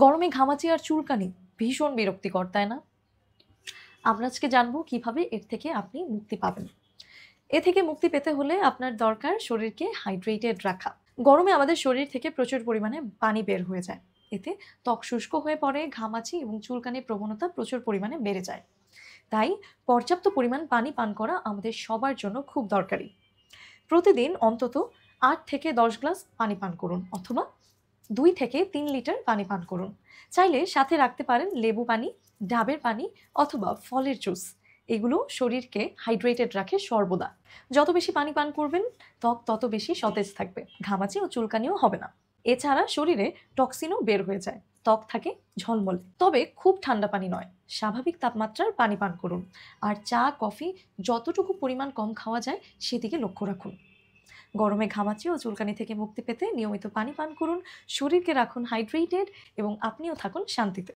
গরমে ঘামাচি আর চুলকানি ভীষণ বিরক্তিকর, তাই না? আমরা আজকে জানবো কিভাবে এর থেকে আপনি মুক্তি পাবেন। এ থেকে মুক্তি পেতে হলে আপনার দরকার শরীরকে হাইড্রেটেড রাখা। গরমে আমাদের শরীর থেকে প্রচুর পরিমাণে পানি বের হয়ে যায়। এতে ত্বক শুষ্ক হয়ে পড়ে, ঘামাচি এবং চুলকানির প্রবণতা প্রচুর পরিমাণে বেড়ে যায়। তাই পর্যাপ্ত পরিমাণ পানি পান করা আমাদের সবার জন্য খুব দরকারি। প্রতিদিন অন্তত ৮ থেকে ১০ গ্লাস পানি পান করুন, অথবা ২ থেকে ৩ লিটার পানি পান করুন। চাইলে সাথে রাখতে পারেন লেবু পানি, ডাবের পানি অথবা ফলের জুস। এগুলো শরীরকে হাইড্রেটেড রাখে সর্বদা। যত বেশি পানি পান করবেন, ত্বক তত বেশি সতেজ থাকবে, ঘামাচি ও চুলকানিও হবে না। এছাড়া শরীরে টক্সিনও বের হয়ে যায়, ত্বক থাকে ঝলমলে। তবে খুব ঠান্ডা পানি নয়, স্বাভাবিক তাপমাত্রার পানি পান করুন। আর চা, কফি যতটুকু পরিমাণ কম খাওয়া যায় সেদিকে লক্ষ্য রাখুন। গরমে ঘামাচি ও চুলকানি থেকে মুক্তি পেতে নিয়মিত পানি পান করুন, শরীরকে রাখুন হাইড্রেটেড এবং আপনিও থাকুন শান্তিতে।